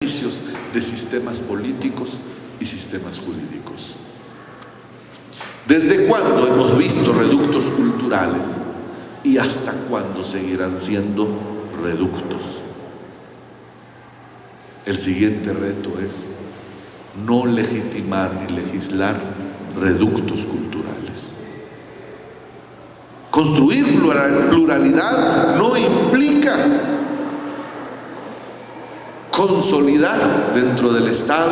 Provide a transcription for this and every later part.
ejercicios de sistemas políticos y sistemas jurídicos. ¿Desde cuándo hemos visto reductos culturales y hasta cuándo seguirán siendo reductos? El siguiente reto es no legitimar ni legislar reductos culturales. Construir pluralidad no implica consolidar dentro del Estado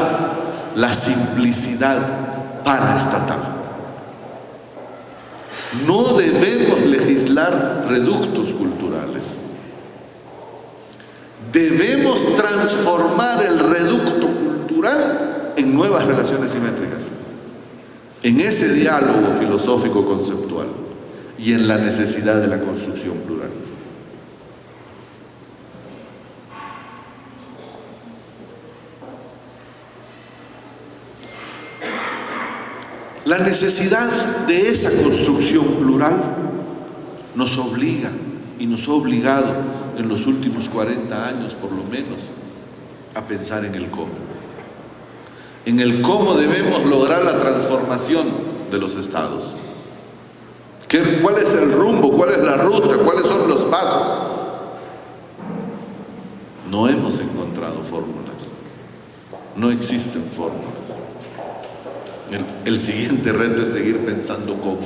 la simplicidad paraestatal. No debemos legislar reductos culturales. Debemos transformar el reducto cultural en nuevas relaciones simétricas, en ese diálogo filosófico conceptual y en la necesidad de la construcción plural. La necesidad de esa construcción plural nos obliga y nos ha obligado en los últimos 40 años por lo menos a pensar en el cómo. En el cómo debemos lograr la transformación de los estados. ¿Cuál es el rumbo? ¿Cuál es la ruta? ¿Cuáles son los pasos? No hemos encontrado fórmulas. No existen fórmulas. El siguiente reto es seguir pensando cómo.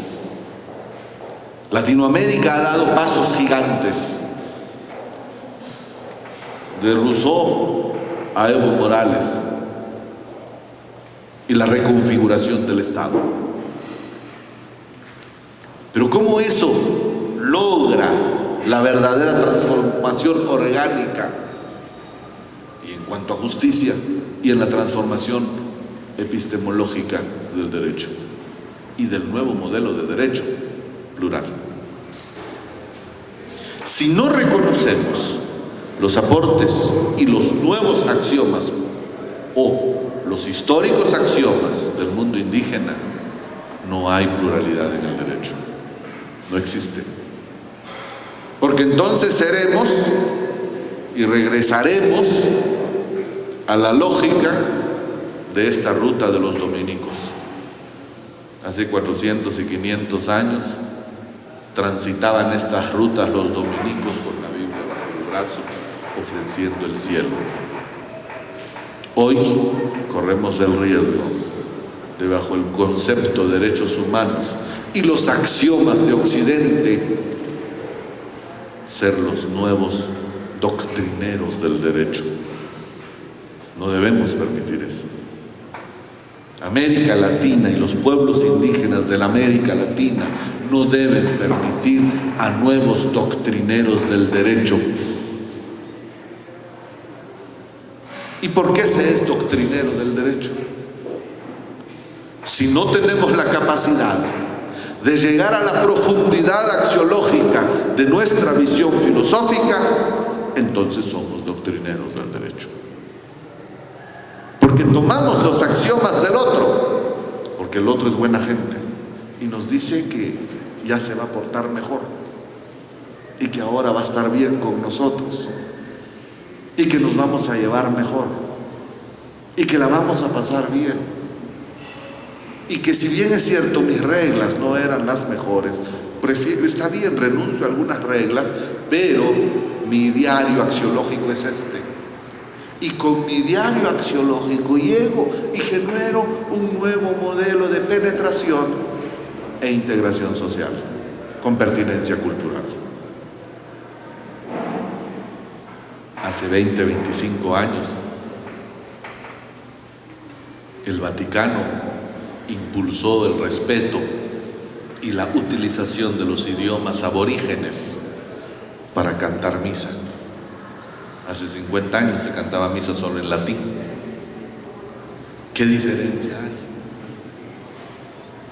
Latinoamérica ha dado pasos gigantes. De Rousseau a Evo Morales y la reconfiguración del Estado. Pero ¿cómo eso logra la verdadera transformación orgánica y en cuanto a justicia y en la transformación epistemológica del derecho y del nuevo modelo de derecho plural? Si no reconocemos los aportes y los nuevos axiomas o los históricos axiomas del mundo indígena, no hay pluralidad en el derecho. No existe. Porque entonces seremos y regresaremos a la lógica de esta ruta de los dominicos. Hace 400 y 500 años transitaban estas rutas los dominicos con la Biblia bajo el brazo, ofreciendo el cielo. Hoy corremos el riesgo de, bajo el concepto de derechos humanos y los axiomas de Occidente, ser los nuevos doctrineros del derecho. No debemos permitir eso. América Latina y los pueblos indígenas de la América Latina no deben permitir a nuevos doctrineros del derecho. ¿Y por qué se es doctrinero del derecho? Si no tenemos la capacidad de llegar a la profundidad axiológica de nuestra visión filosófica, entonces somos doctrineros del derecho. Porque tomamos los axiomas del otro, porque el otro es buena gente y nos dice que ya se va a portar mejor y que ahora va a estar bien con nosotros y que nos vamos a llevar mejor y que la vamos a pasar bien. Y que si bien es cierto mis reglas no eran las mejores, está bien, renuncio a algunas reglas, pero mi ideario axiológico es este. Y con mi ideario axiológico llego y genero un nuevo modelo de penetración e integración social con pertinencia cultural. Hace 20, 25 años, el Vaticano impulsó el respeto y la utilización de los idiomas aborígenes para cantar misa. Hace 50 años se cantaba misa solo en latín. ¿Qué diferencia hay?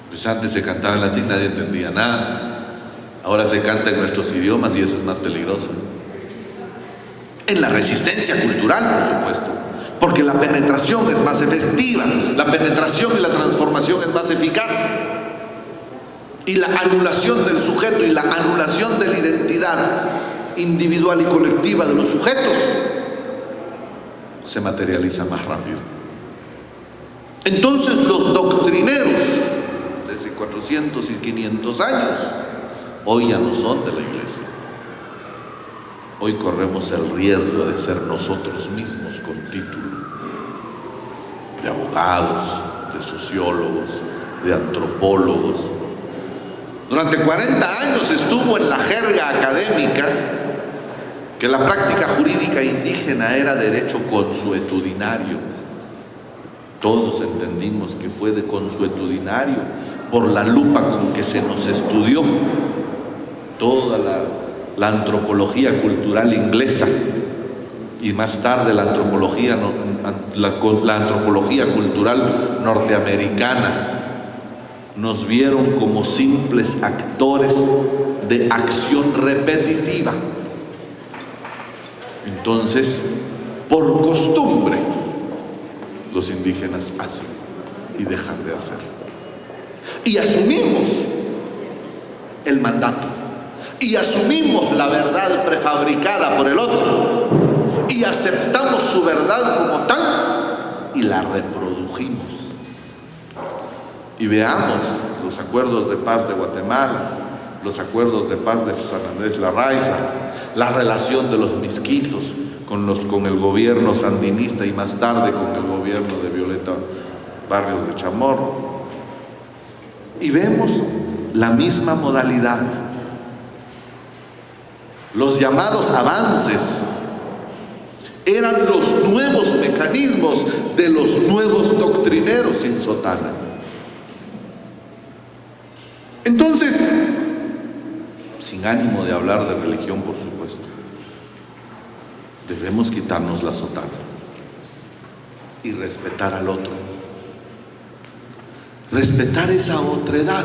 Pues antes se cantaba en latín, nadie entendía nada. Ahora se canta en nuestros idiomas y eso es más peligroso. En la resistencia cultural, por supuesto, porque la penetración es más efectiva, la penetración y la transformación es más eficaz. Y la anulación del sujeto y la anulación de la identidad individual y colectiva de los sujetos se materializa más rápido. Entonces los doctrineros, desde 400 y 500 años, hoy ya no son de la iglesia. Hoy corremos el riesgo de ser nosotros mismos con título de abogados, de sociólogos, de antropólogos. Durante 40 años estuvo en la jerga académica que la práctica jurídica indígena era derecho consuetudinario. Todos entendimos que fue de consuetudinario por la lupa con que se nos estudió toda la antropología cultural inglesa y más tarde la antropología cultural norteamericana. Nos vieron como simples actores de acción repetitiva. Entonces, por costumbre, los indígenas hacen y dejan de hacer. Y asumimos el mandato. Y asumimos la verdad prefabricada por el otro. Y aceptamos su verdad como tal y la reprodujimos. Y veamos los acuerdos de paz de Guatemala, los acuerdos de paz de San Andrés Larraiza, la relación de los misquitos con el gobierno sandinista y más tarde con el gobierno de Violeta Barrios de Chamorro. Y vemos la misma modalidad. Los llamados avances eran los nuevos mecanismos de los nuevos doctrineros sin sotana. Entonces, sin ánimo de hablar de religión, por supuesto, debemos quitarnos la sotana y respetar al otro. Respetar esa otredad.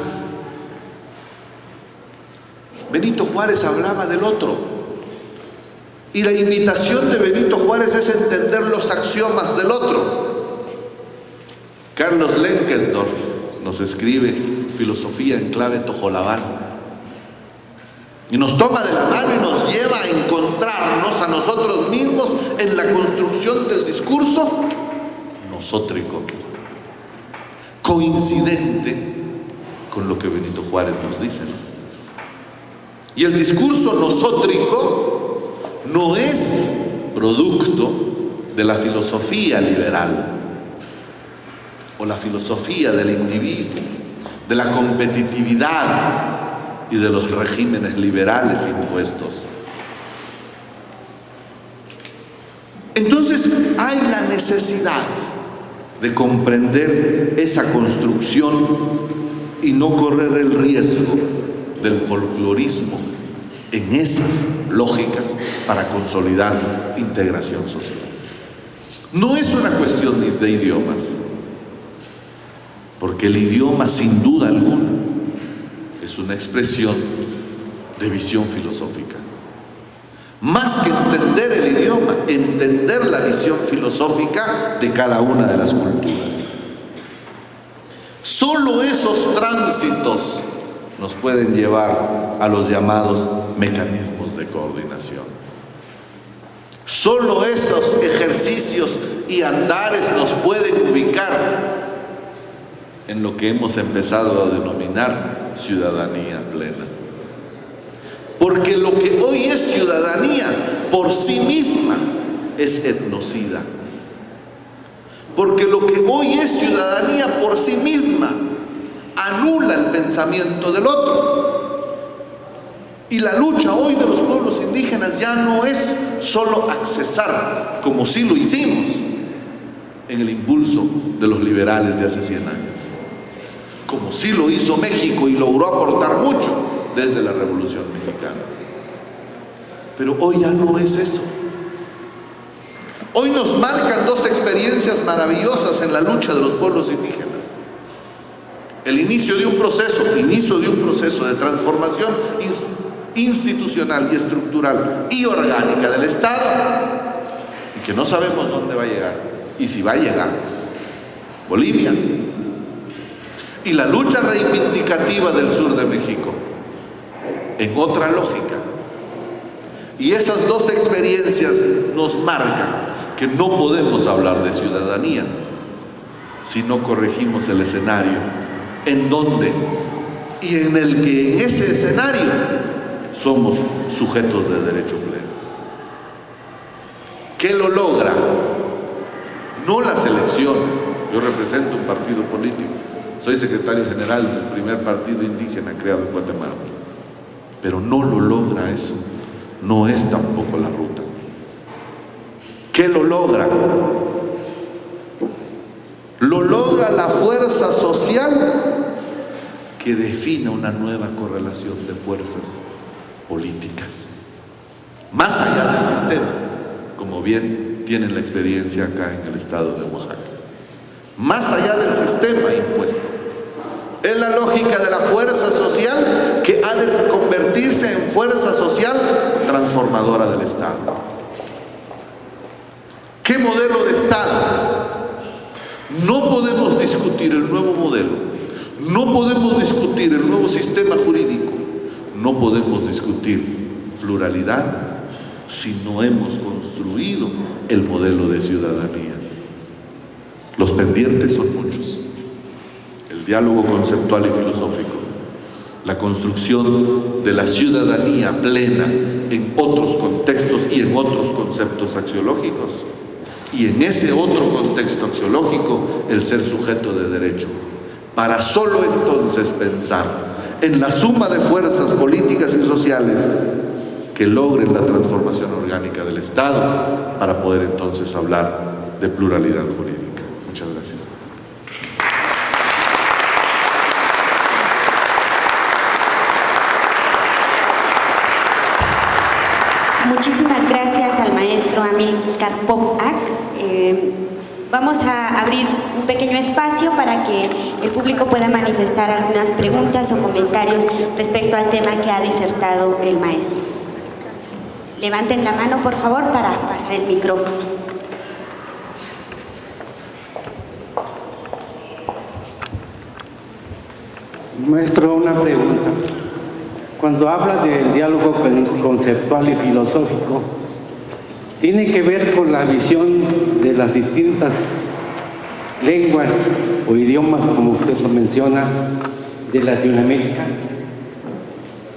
Benito Juárez hablaba del otro. Y la invitación de Benito Juárez es entender los axiomas del otro. Carlos Lenkesdorf nos escribe Filosofía en clave tojolabal. Y nos toma de la mano y nos lleva a encontrarnos a nosotros mismos en la construcción del discurso nosótrico, coincidente con lo que Benito Juárez nos dice, ¿no? Y el discurso nosótrico no es producto de la filosofía liberal o la filosofía del individuo, de la competitividad y de los regímenes liberales impuestos. Entonces hay la necesidad de comprender esa construcción y no correr el riesgo del folclorismo en esas lógicas para consolidar integración social. No es una cuestión de idiomas, porque el idioma sin duda alguna es una expresión de visión filosófica. Más que entender el idioma, entender la visión filosófica de cada una de las culturas. Solo esos tránsitos nos pueden llevar a los llamados mecanismos de coordinación. Solo esos ejercicios y andares nos pueden ubicar en lo que hemos empezado a denominar ciudadanía plena. Porque lo que hoy es ciudadanía por sí misma es etnocida. Porque lo que hoy es ciudadanía por sí misma anula el pensamiento del otro. Y la lucha hoy de los pueblos indígenas ya no es solo accesar, como sí lo hicimos en el impulso de los liberales de hace 100 años, como sí lo hizo México y logró aportar mucho desde la Revolución Mexicana. Pero hoy ya no es eso. Hoy nos marcan dos experiencias maravillosas en la lucha de los pueblos indígenas. El inicio de un proceso de transformación institucional y estructural y orgánica del Estado, y que no sabemos dónde va a llegar, y si va a llegar. Bolivia. Y la lucha reivindicativa del sur de México, en otra lógica. Y esas dos experiencias nos marcan que no podemos hablar de ciudadanía si no corregimos el escenario en donde y en el que en ese escenario somos sujetos de derecho pleno. ¿Qué lo logra? No las elecciones. Yo represento un partido político, soy secretario general del primer partido indígena creado en Guatemala, pero no lo logra eso, no es tampoco la ruta. ¿Qué lo logra? Lo logra la fuerza social que defina una nueva correlación de fuerzas políticas, más allá del sistema, como bien tienen la experiencia acá en el estado de Oaxaca. Más allá del sistema impuesto. Es la lógica de la fuerza social que ha de convertirse en fuerza social transformadora del Estado. ¿Qué modelo de Estado? No podemos discutir el nuevo modelo, no podemos discutir el nuevo sistema jurídico, no podemos discutir pluralidad si no hemos construido el modelo de ciudadanía. Los pendientes son muchos. El diálogo conceptual y filosófico, la construcción de la ciudadanía plena en otros contextos y en otros conceptos axiológicos, y en ese otro contexto axiológico el ser sujeto de derecho, para solo entonces pensar en la suma de fuerzas políticas y sociales que logren la transformación orgánica del Estado, para poder entonces hablar de pluralidad jurídica. Muchas gracias. Muchísimas gracias al maestro Amílcar Pop-Ak. Vamos a abrir un pequeño espacio para que el público pueda manifestar algunas preguntas o comentarios respecto al tema que ha disertado el maestro. Levanten la mano, por favor, para pasar el micrófono. Maestro, una pregunta. Cuando habla del diálogo conceptual y filosófico, ¿tiene que ver con la visión de las distintas lenguas o idiomas, como usted lo menciona, de Latinoamérica?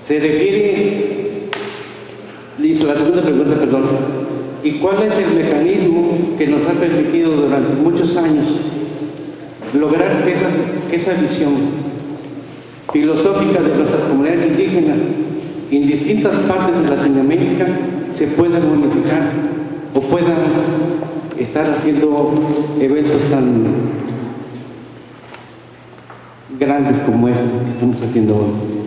Se refiere, la segunda pregunta, perdón, ¿y cuál es el mecanismo que nos ha permitido durante muchos años lograr que esa visión filosófica de nuestras comunidades indígenas en distintas partes de Latinoamérica se puedan unificar o puedan estar haciendo eventos tan grandes como este que estamos haciendo hoy?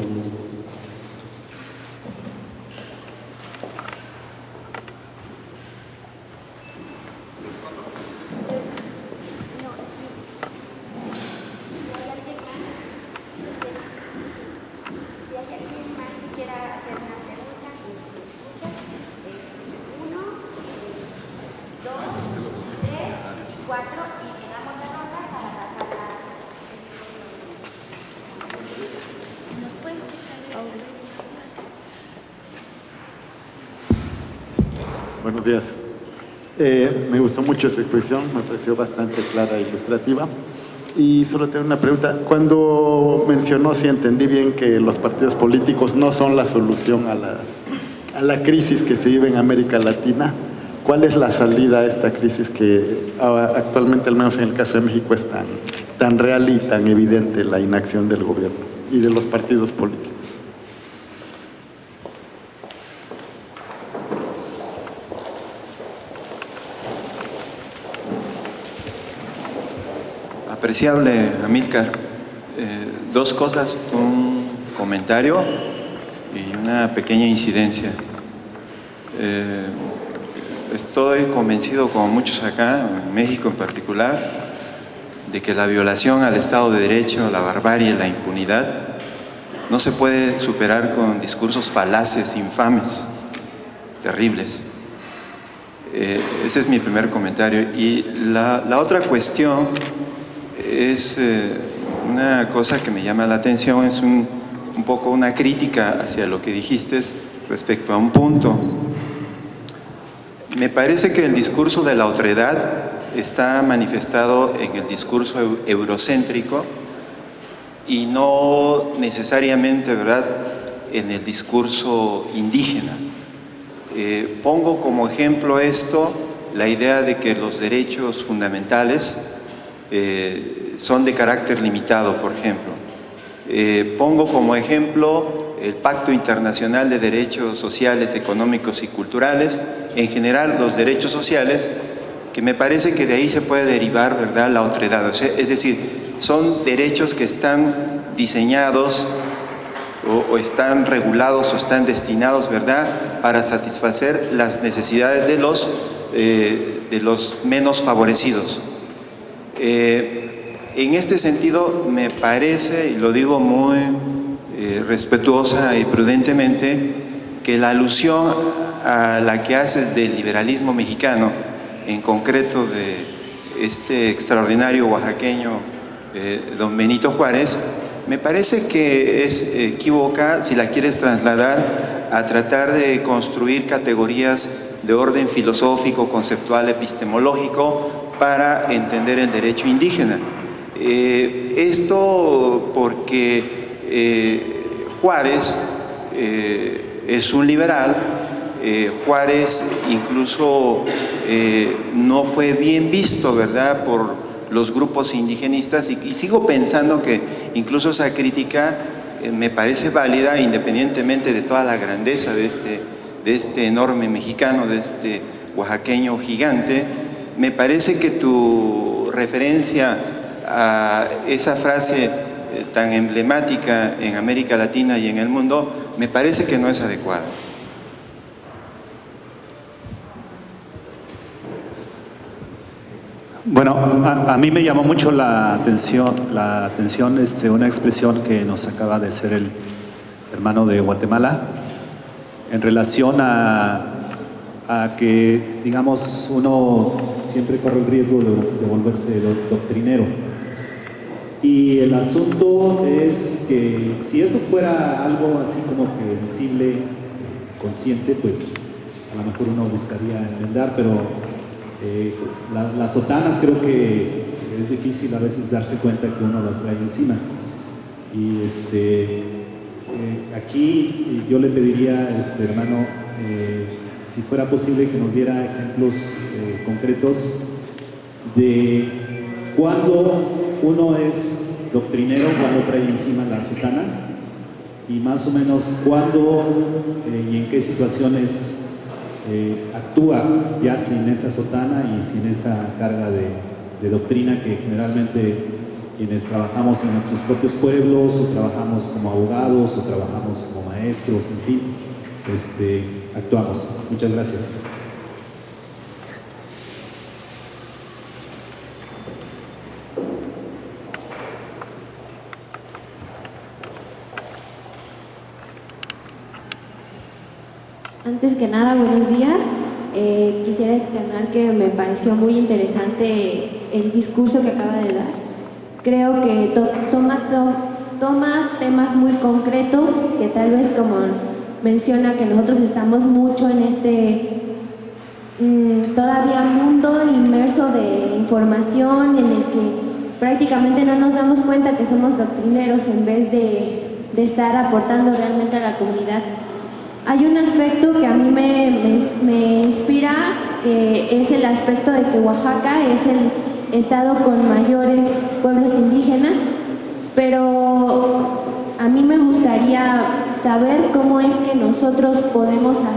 Buenos días. Me gustó mucho su exposición, me pareció bastante clara e ilustrativa. Y solo tengo una pregunta. Cuando mencionó, si entendí bien, que los partidos políticos no son la solución a la crisis que se vive en América Latina, ¿cuál es la salida a esta crisis que actualmente, al menos en el caso de México, es tan real y tan evidente la inacción del gobierno y de los partidos políticos? Apreciable Amílcar, dos cosas, un comentario y una pequeña incidencia. Estoy convencido, como muchos acá, en México en particular, de que la violación al Estado de Derecho, la barbarie, la impunidad, no se puede superar con discursos falaces, infames, terribles. Ese es mi primer comentario. Y la otra cuestión es una cosa que me llama la atención, es un poco una crítica hacia lo que dijiste respecto a un punto. Me parece que el discurso de la otredad está manifestado en el discurso eurocéntrico y no necesariamente, ¿verdad?, en el discurso indígena. Pongo como ejemplo esto, la idea de que los derechos fundamentales son de carácter limitado, por ejemplo. Pongo como ejemplo el Pacto Internacional de Derechos Sociales, Económicos y Culturales, en general los derechos sociales, que me parece que de ahí se puede derivar, ¿verdad?, la otredad. O sea, es decir, son derechos que están diseñados o están regulados o están destinados, ¿verdad?, para satisfacer las necesidades de los menos favorecidos. En este sentido, me parece, y lo digo muy respetuosa y prudentemente, que la alusión a la que haces del liberalismo mexicano, en concreto de este extraordinario oaxaqueño, don Benito Juárez, me parece que es equívoca si la quieres trasladar a tratar de construir categorías de orden filosófico, conceptual, epistemológico para entender el derecho indígena. Esto porque Juárez es un liberal. Juárez incluso no fue bien visto, ¿verdad?, por los grupos indigenistas, y sigo pensando que incluso esa crítica me parece válida independientemente de toda la grandeza de este enorme mexicano, de este oaxaqueño gigante. Me parece que tu referencia a esa frase tan emblemática en América Latina y en el mundo, me parece que no es adecuada. Bueno, a mí me llamó mucho la atención una expresión que nos acaba de hacer el hermano de Guatemala en relación a que, digamos, uno siempre corre el riesgo de volverse doctrinero. Y el asunto es que si eso fuera algo así como que visible, consciente, pues a lo mejor uno buscaría enmendar, pero las sotanas creo que es difícil a veces darse cuenta que uno las trae encima. Y aquí yo le pediría, hermano, si fuera posible que nos diera ejemplos concretos de cuándo uno es doctrinero, cuándo trae encima la sotana, y más o menos cuándo y en qué situaciones actúa ya sin esa sotana y sin esa carga de doctrina que generalmente quienes trabajamos en nuestros propios pueblos, o trabajamos como abogados, o trabajamos como maestros, en fin, actuamos. Muchas gracias. Antes que nada, buenos días. Quisiera externar que me pareció muy interesante el discurso que acaba de dar. Creo que toma temas muy concretos que tal vez, como menciona, que nosotros estamos mucho en este todavía mundo inmerso de información en el que prácticamente no nos damos cuenta que somos doctrineros en vez de estar aportando realmente a la comunidad. Hay un aspecto que a mí me inspira, que es el aspecto de que Oaxaca es el estado con mayores pueblos indígenas, pero a mí me gustaría saber cómo es que nosotros podemos hacer